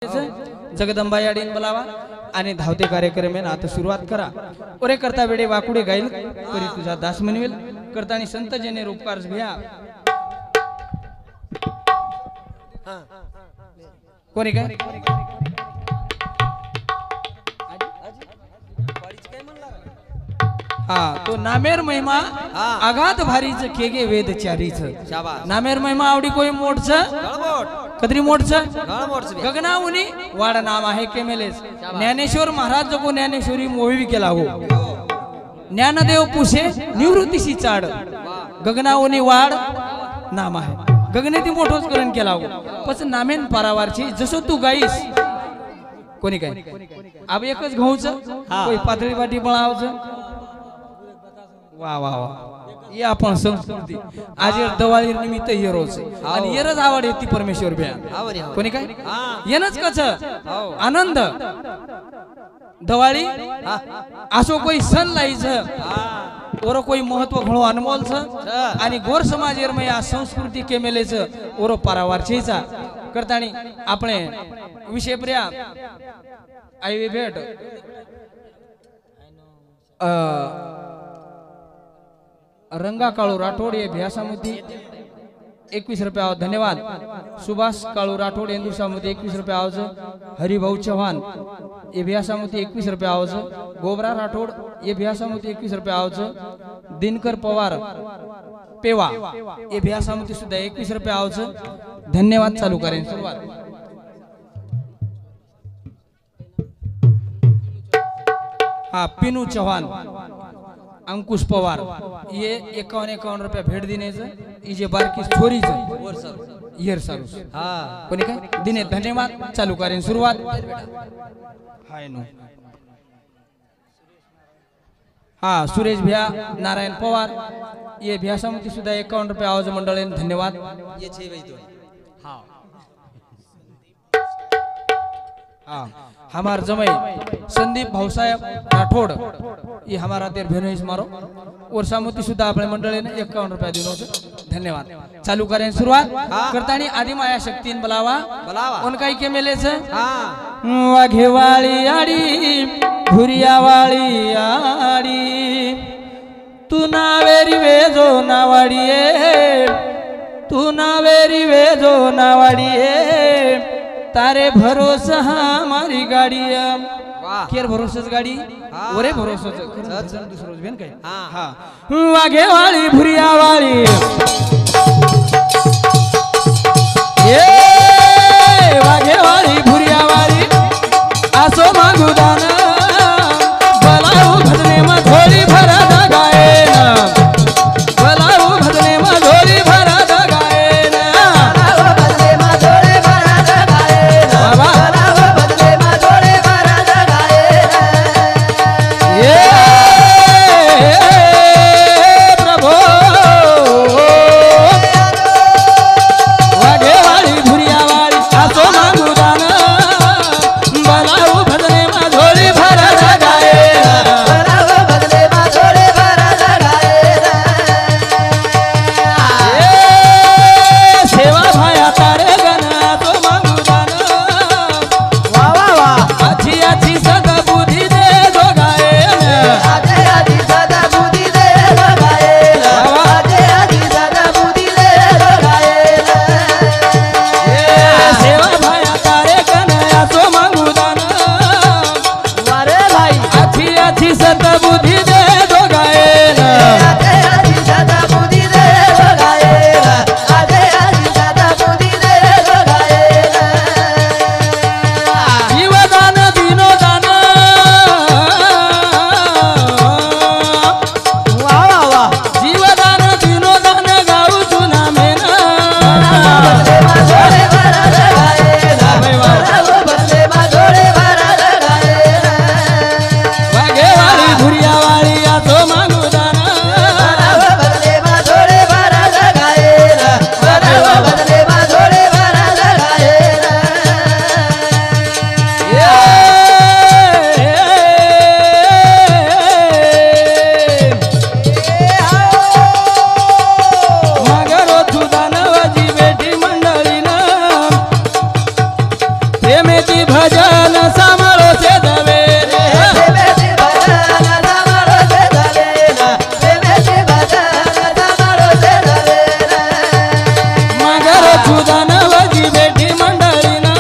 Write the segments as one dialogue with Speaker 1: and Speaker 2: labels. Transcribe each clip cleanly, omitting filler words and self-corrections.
Speaker 1: जगदंबा याडीन बोलावा आणि धावते कार्यक्रम आता सुरुवात करा. ओरे करता वेडे वाकुडे गाईल परी तुझा दास म्हणवेल करतानी संत जने उपकार घ्या. कोणी काय हा तो नामेर महिमा आघात भारीच केगे वेद चारीच नामेर महिमा आवडी कोई मोठच कदरी मोठच गगनाउनी वाड नाम आहे केमेलेस ज्ञानेश्वर महाराज जो ज्ञानेश्वरी मोहिवी केला हो ज्ञानदेव पुसे निवृत्तीशी चाड गगनाउनी वाड नाम आहे गगने ती मोठोच करण केला हो पस नामेन पारावारची जसं तू गाईस कोणी काय अब एकच घाऊच कोई पातळी वाटी बळावच वा वा वा ये आपण संस्कृती आज दवाळी निमित्त हिरोच आणि येरच आवड येते परमेश्वर भ्या कोणी काय येनच कच आनंद दवाळी असो कोई सण लाईच ओरो कोई महत्व घणो अनमोल छ आणि गोर समाज येर या संस्कृती केमेलेच ओरो पारावारचीचा करतानी आपणे विषय प्रिया आई भेट रंगा काळू राठोड ये भ्यासामुती 21 रुपया धन्यवाद. सुभाष काळू राठोड इंदुसामुती 21 रुपया आवज. हरिभाऊ चव्हाण ये भ्यासामुती 21 रुपया आवज. गोबरा राठोड ये भ्यासामुती 21 रुपया आवज. दिनकर पवार पेवा ये भ्यासामुती सुद्धा 21 रुपया आवज. धन्यवाद. चालू करेन सुरुवात. हा पिनू चव्हाण अंकुश पवार ये 51 रुपया भेट देने जे बारकी छोरी यर सर कोणी काय दिने धन्यवाद. चालू करेन सुरुवात. हाय नो हा सुरेश भ्या नारायण पवार ये भ्या समिती सुद्धा 51 रुपया आवाज मंडळ धन्यवाद. ये छे भाई तो हाँ हमार जमई संदीप भाऊसाहेब राठोड ये हमारा देर भेनो मारो और सामुती सुद्धा अपने मंडळी ने 51 रुपया दिनो धन्यवाद. चालू करें सुरुवात करतानी आदि माया शक्ती बलावा उनका के मेले से वाघेवाळी आडी भुरियावाळी आडी तू नावेरी वेजो नावाडीए तू नावेरी वेजो नावाडीए तारे भरोसा हमारी गाड़ी केर भरोसाच गाड़ी ओरे भरोसाच दुसरोज बेन काय हा वाघे वाली भुरिया वाली ए वाघे वाली भुरिया वाली आसो मागू दान बलाऊ भजने मा थोड़ी भरा गाए ना बलाऊ भजने मा थोड़ी भरा वाघे वाली प्रेमेची भजन सांभाळो से दवे
Speaker 2: प्रेमेची भजन सांभाळो से दवे प्रेमेची भजन सांभाळो से दवे
Speaker 1: मगर सुदान वजी बेटी मंडळीना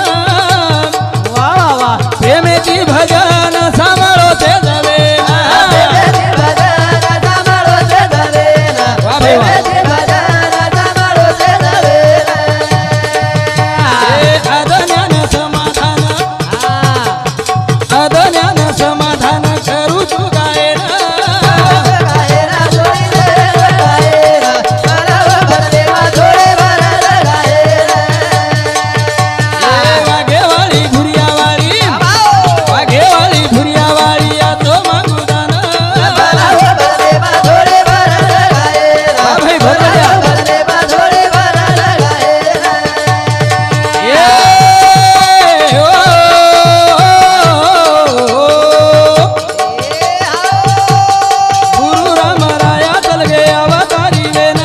Speaker 2: वा वा वा
Speaker 1: प्रेमेची भजन सांभाळो से दवे
Speaker 2: प्रेमेची भजन सांभाळो से दवे प्रेमेची भजन सांभाळो से दवे
Speaker 1: अदन्यान समाधान अदन्यान समाधान करू तू गायन
Speaker 2: गायरा जोडी गायरा बराव भरले मा जोडे भरला गायरा
Speaker 1: वाघेवाळी भुरियावाळी वाघेवाळी भुरियावाळी या तो मागुदान
Speaker 2: बराव भरले मा जोडे भरला गायरा
Speaker 1: भाई भरल्या
Speaker 2: भरले मा जोडे भरला गायरा
Speaker 1: ये ओ गुरु रामराया तलगे अवतारी वेन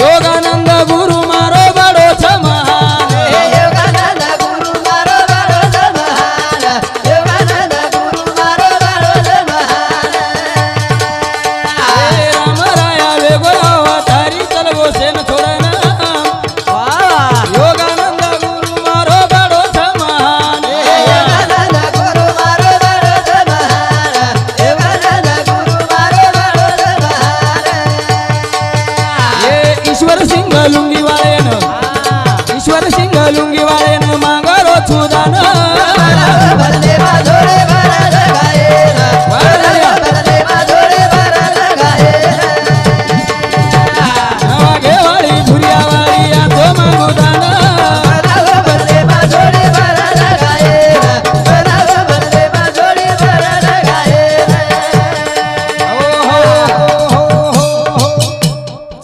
Speaker 1: योगानंद गुरु मारो बडो महान
Speaker 2: योगानंद गुरु मारो बडो महान योगानंद गुरु मारो बडो महान
Speaker 1: रामराया वेगो अवतारी तलगो सेन छोडन योगानंद गुरु मारो बडो महान
Speaker 2: योगानंद गुरु मारो बडो महान योगानंद गुरु मारो बडो महान
Speaker 1: ये ईश्वर सिंह लुंगी वाळेन ईश्वर सिंह लुंगी वाळेन मांगरो सुदान
Speaker 2: भरले मा जोडे भरला गायरा भरले मा जोडे भरला गायरा
Speaker 1: वाघेवाळी भुरियावाळी या तो मागुदान
Speaker 2: भरले मा जोडे भरला गायरा भरले मा जोडे भरला गायरा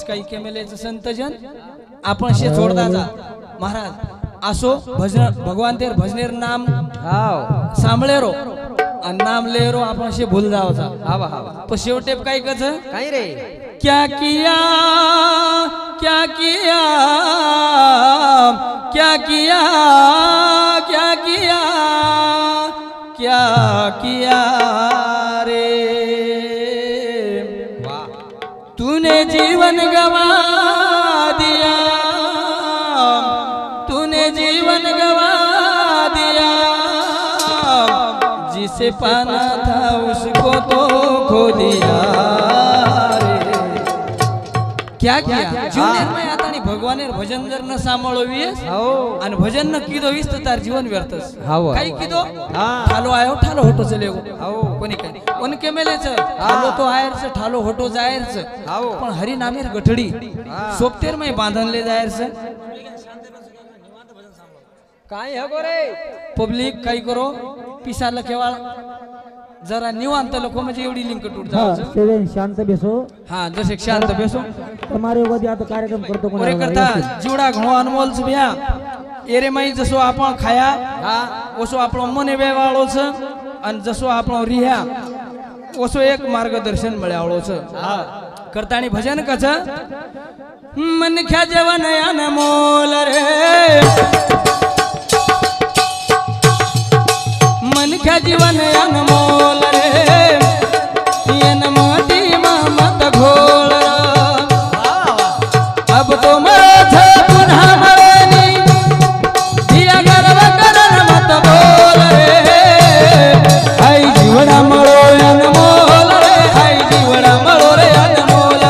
Speaker 1: काही केमेलेचं संतजन आपण शे छोडदाचा महाराज असो भजन भगवान तेर भजनेर नाम सांभळेरो आणि नाम लेरो आपण शे भूल जावचा
Speaker 2: हावा हावा
Speaker 1: तो शेवटे काय कच
Speaker 2: काय रे
Speaker 1: क्या किया क्या किया क्या किया क्या किया क्या किया रे तूने जीवन गवा दिया तूने जीवन गवा दिया जिसे पाना था उसको तो खो दिया रे क्या किया जीवन में आता आणि भगवानेर भजन जर न सांभाळवीस आणि भजन न किदो वीस तर तार जीवन व्यर्थस काही किदो ठालो आयो ठालो होतो चले कोणी काही उनके मेलेच ठालो तो आयरच ठालो होतो जायरच पण हरी नामेर गठडी सोपतेर मै बांधनले जायरच काय हगो रे पब्लिक काही करो पिसाला केवळ जरा निवांत लोक म्हणजे एवढी लिंक टूट
Speaker 3: सेवन शांत बेसो
Speaker 1: हाँ जैसे शांत बेसो
Speaker 3: तुम्हारे वदी आता कार्यक्रम करतो
Speaker 1: ओरे करता जीवडा घणो अनमोल छ भ्या एरे माई जसो आपण खाया ओसो आपलो मने वेवाळो छ आणि जसो आपण रिह्या ओसो एक मार्गदर्शन मिळावळो छ करतानी भजन कछ मन ख्या जेवण अनमोल रे मन ख्या जीवन अनमोल रे यन मोती मत घोळ अब तो मरो छ पुन्हा मरेनी दिया गर्व करन मत बोल रे आई जीवना मळो अनमोल रे आई जीवना मळो रे अनमोल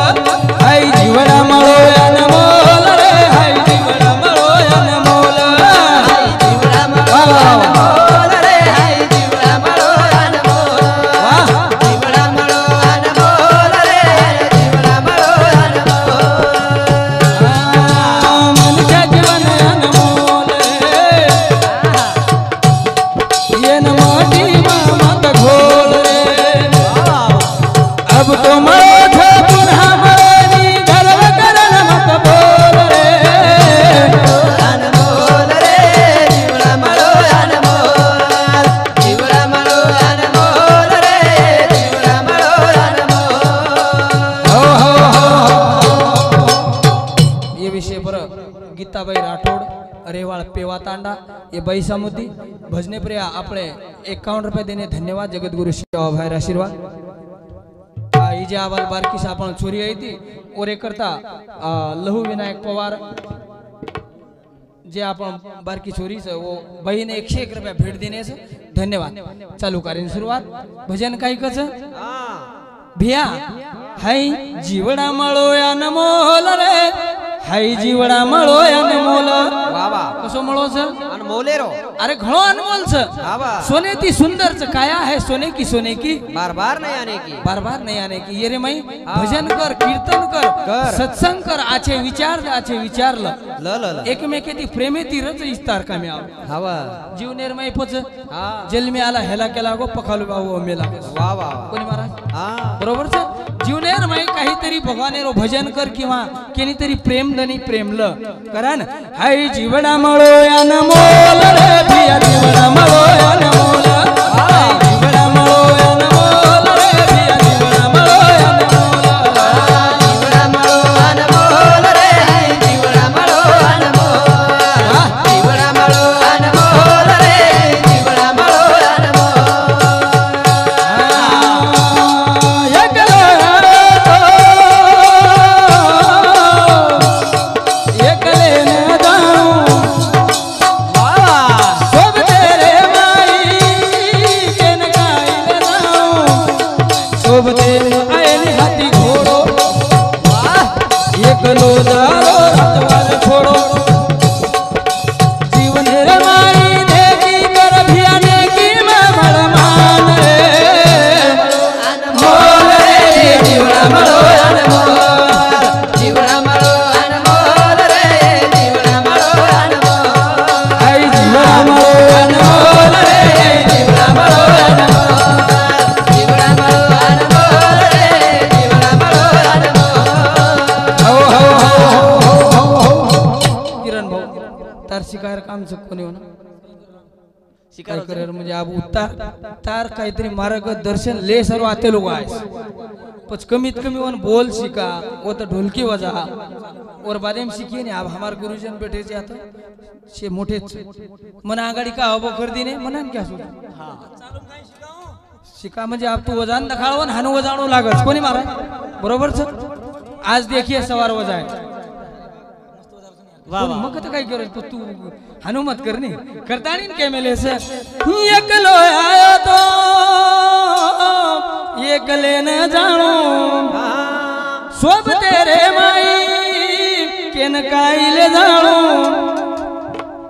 Speaker 1: आई जीवना मळो अनमोल रे आई जीवना मळो अनमोल ये बाई सामुदी भजने प्रिया आपले 51 रुपये देने धन्यवाद जगतगुरु शिवा भाई आशीर्वाद ही जे आवाज बारकी से आपण छोरी आई थी और एक करता लहू विनायक पवार जे आपण बारकी छोरी से वो बाई ने 101 रुपया भेट देने से धन्यवाद चालू करेन सुरुवात भजन काही कस भिया हाय जीवडा मळो या नमोल रे हाय जीवडा मळो या नमोल
Speaker 2: बाबा
Speaker 1: कसो मळो छ
Speaker 2: अनमोले रो
Speaker 1: अरे घणो अनमोल छ
Speaker 2: बाबा
Speaker 1: सोने ती सुंदर छ काया है सोने की
Speaker 2: बार बार नहीं आने की
Speaker 1: बार बार नहीं आने की ये रे मई भजन कर कीर्तन कर सत्संग कर आचे विचार ल एकमेके ती प्रेमे ती रच इस्तार कामे आव
Speaker 2: हवा
Speaker 1: जीव निर्मय पोच
Speaker 2: हां
Speaker 1: जेल में आला हेला केला गो पखालू बाबू मेला
Speaker 2: वाह वाह
Speaker 1: कोणी महाराज
Speaker 2: हां
Speaker 1: बरोबर छ जीव निर्मय काहीतरी भगवानेरो भजन कर किंवा केनी तरी प्रेम दनी प्रेम ल करान हाय जीवडा मळो या नमोल रे भिया जीवडा मळो या नमोल हाय जीवडा मळो या नमोल रे भिया जीवडा मळो या नमोल
Speaker 2: जीवडा मळो अनमोल रे जीवडा मळो अनमोल जीवडा मळो अनमोल रे जीवडा मळो
Speaker 1: शिकार काम कोणी हो ना शिकार करेर म्हणजे अब उतार तार काहीतरी मार्गदर्शन ले सर्व आते लोक आहे पच कमीत कमी वन बोल शिका वो तो ढोलकी वजा और बारे में सीखिए ने अब हमारे गुरुजन बैठे से आता से मोठे मन आगाडी का हबो कर दिने मनान क्या सोच हां शिका म्हणजे आप तू वजान दखाळवन हानु वजाणू लागस कोणी मारा बरोबर छ आज देखिए सवार वजाय वाह मग तो काय करे तू हनुमत करनी करता नहीं के मेले से एकलो आयो तो एकले न जानो सब तेरे माई केन काईले जानो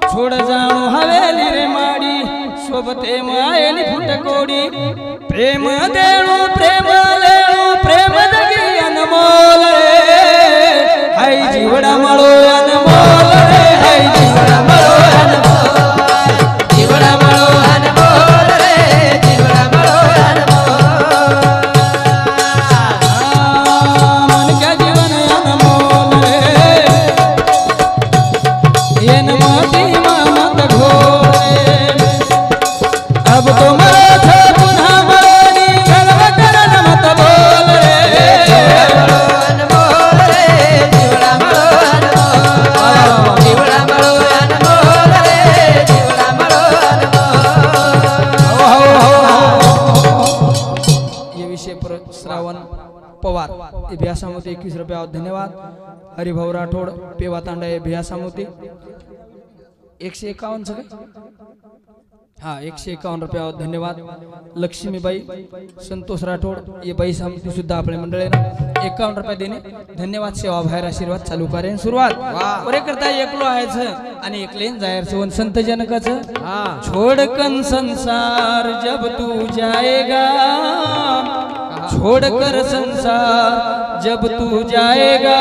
Speaker 1: छोड़ जानो हवेली रे माड़ी सोबते मायनी फुटकोडी प्रेम देणो प्रेम लेणो प्रेम दगी अनमोल रे हाय जीवडा मळो अनमोल रे हाय जीवडा मळो अनमोल
Speaker 2: जीवडा मळो अनमोल रे जीवडा मळो अनमोल
Speaker 1: मन क्या जीवन अनमोल रे ये नमती मत घोरे अब तो मरो छ पुनः मरोनी गलव करन मत बोल रे
Speaker 2: अनमोल रे जीवडा मळो अनमोल जीवडा मळो अनमोल रे जीवडा मळो
Speaker 1: ये विषय पर श्रावण पवार ये भ्यासामती 21 रुपया धन्यवाद हरिभाऊ राठोड पेवा तांडा ये भ्यासामती 151 सगळे हाँ 151 रुपया धन्यवाद लक्ष्मीबाई संतोष राठोड ये बाई सामती सुद्धा आपले मंडळ आहे ना 51 रुपये देणे धन्यवाद सेवा बाहेर आशीर्वाद चालू करेन सुरुवात बरे करता एकलो आहेच आणि एकलेन जायरचं वन संत जनकाचं छोड़कन संसार जब तू जाएगा छोड़कर संसार जब तू जाएगा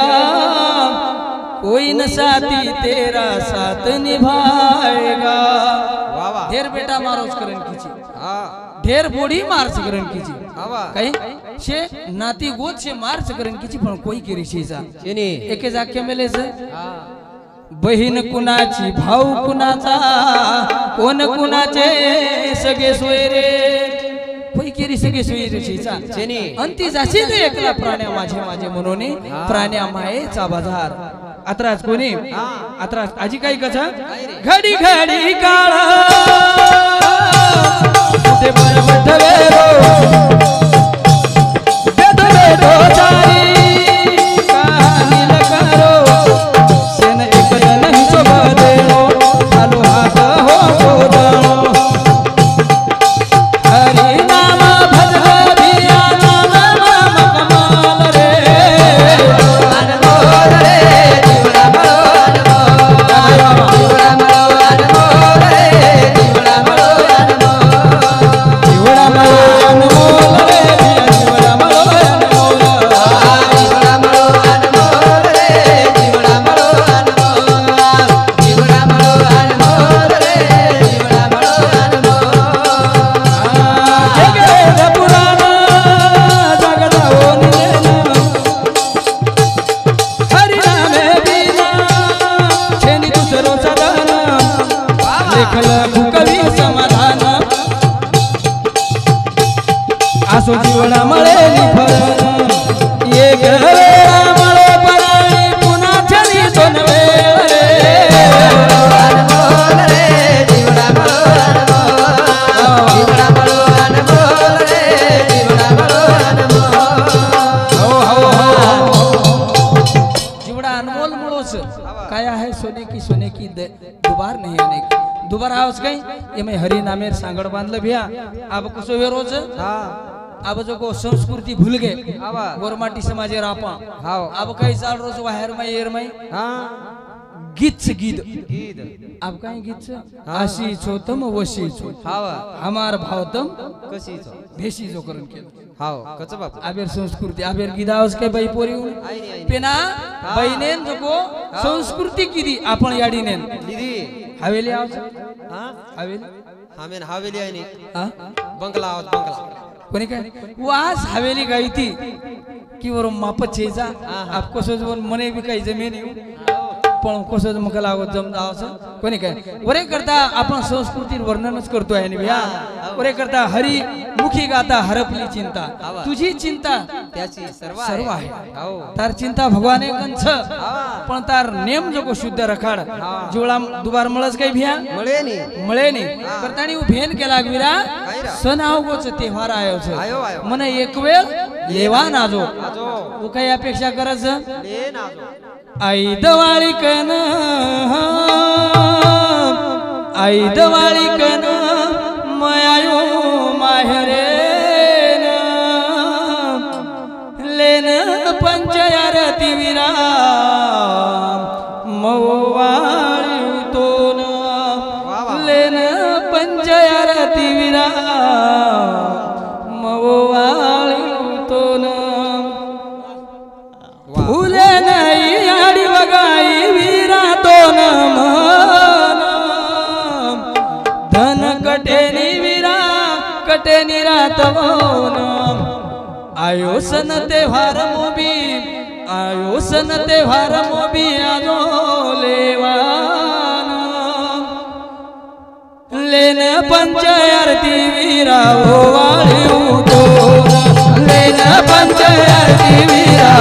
Speaker 1: कोई न साथी तेरा साथ निभाएगा ढेर बेटा मारोच करण कीची ढेर बोडी मार्च करण कीची काही शे नाती गोद शे मार्च करण कीची पण कोई केरी शेजा एके जाके मेले से बहीण कुणाची भाऊ कुणाचा कोण कुणाचे सगळे सोयरे कोई केरी सगळे सोयरे शेजा अंती जाशी एकला प्राण्या माझे माझे म्हणून प्राण्या मायेचा बाजार अत्रास कोणी अत्रास आजी काही कसा घडी घडी काळ ते बरबत वेरो बेद बेदो चारी कहानी लकारो सेन एक जन हिशोब देओ चालू हात हो गोदानो हरी नाम भज भिया नाम कमाल रे
Speaker 2: अनमोल रे जीवड़ा मलो अनमोल रे जीवड़ा मलो
Speaker 1: जीवड़ा मलो अनमोल रे जीवड़ा मलो अनमोल
Speaker 2: जीवड़ा मलो अनमोल रे जीवड़ा मलो अनमोल जीवड़ा मलो अनमोल रे जीवड़ा मलो अनमोल
Speaker 1: जगत पुराण जगदाओ निलेन हरि नामे बिना छेनी दुसरो सदन लेखल कवी समाधान आसो जीवना मळेली फळन एक वेळा मळे पराणी पुन्हा छली दोन वेळ रे
Speaker 2: अनमोल रे जीवड़ा मलो अनमोल जीवड़ा मलो अनमोल रे जीवड़ा मलो अनमोल
Speaker 1: हो हो हो जीवड़ा अनमोल मुळोच काय आहे सोने की दुबार नहीं आने की दुबार हाउस कहीं ये मैं हरि नामेर सांगड़ बांधल भैया अब कसो वे रोज अब जो को संस्कृति भूल गए गोरमाटी समाजे रापा अब कई साल रोज वाहर में येर में गीत गीत अब कहीं गीत आशी छोतम वशी छो हमार भावतम
Speaker 2: कशी
Speaker 1: भेशी जो करून केलं
Speaker 2: हाव कच बाप
Speaker 1: आबेर संस्कृती आबेर गिदावस काय बाई पोरी पेना बहिणेन जको संस्कृती किदी आपण याडीनेन
Speaker 2: दीदी
Speaker 1: हवेली आवच
Speaker 2: हा
Speaker 1: हवेली
Speaker 2: आमेन हवेली आहे नी
Speaker 1: हा
Speaker 2: बंगला आहोत बंगला
Speaker 1: कोणी काय वास हवेली गायती की वरून मापत छेजा आप कसो जवन मने बी काही जमीन पण कसो मका लागत जम जावस कोणी काय वरे करता आपण संस्कृती वर्णनच करतो आहे भैया वरे करता हरी मुखी गाता हरपली चिंता तुझी चिंता
Speaker 2: त्याची सर्व
Speaker 1: सर्व आहे
Speaker 2: हो
Speaker 1: तार चिंता भगवाने कंछ पण तार नेम जो को शुद्ध रखाड जुळा दुबार मळस काही भिया मळे नी करतानी उ भेन केला विरा सण आवगोच तेव्हार आयो छ मन एक वेळ लेवा नाजो उ काही अपेक्षा करज
Speaker 2: ले नाजो
Speaker 1: आई दवाळी कन आई दवाळी कन मयायो माहेरे लेन पंचयारती विरा मवाळी तोन लेन पंचयारती विरा मवाळी तोन फुले नाही आडी वगाई विरा तोन मन धन कटेनी विरा कटेनी रातवन आयो सन तेव्हार मोबी आयो सन तेव्हार मोबी आजो लेवान लेन पंचयारती विरा वाळी उतो लेन पंचयारती विरा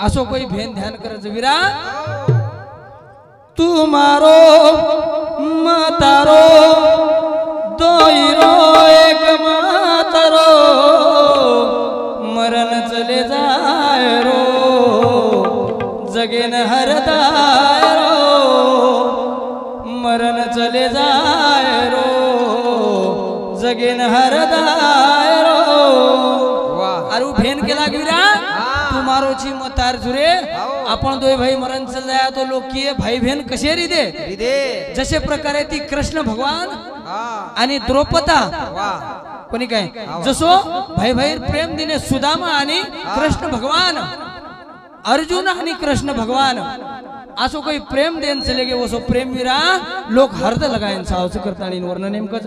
Speaker 1: असो कोई भेन ध्यान करज वीरा तू मारो मतारो दोईरो एक मातरो मरण चले जाय रो जगेन हरदाय रो मरण चले जाय रो जगेन हरदाय रो अरे भेन केला गिरा तू मारो ची मतार जुरे आपण दोय भाई मरण चल जाया तो लोक की भाई बहन कसे रिदे जसे प्रकारे ती कृष्ण भगवान आणि द्रौपदा कोणी काय जसो भाई भाई प्रेम दिने सुदामा आणि कृष्ण भगवान अर्जुन आणि कृष्ण भगवान असो कोई प्रेम देन चले गे वसो प्रेम वीरा लोक हरद लगायन सावच करता आणि वर्ण नेमकच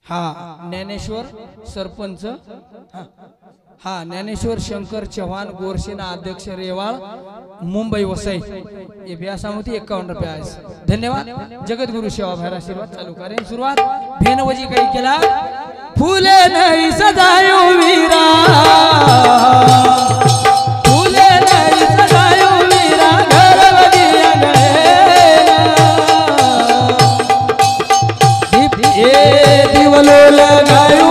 Speaker 1: हा ज्ञानेश्वर सरपंच हा ज्ञानेश्वर शंकर चव्हाण गोरसेना अध्यक्ष रेवाळ मुंबई वसई ये व्यासामती 51 रुपये आहे धन्यवाद जगद्गुरु सेवा भाई आशीर्वाद चालू करेन सुरुवात भेनवजी काही केला फुले नाही सजायो वीरा फुले नाही सजायो वीरा घरवजी अंगणे ए दिवलो लगायो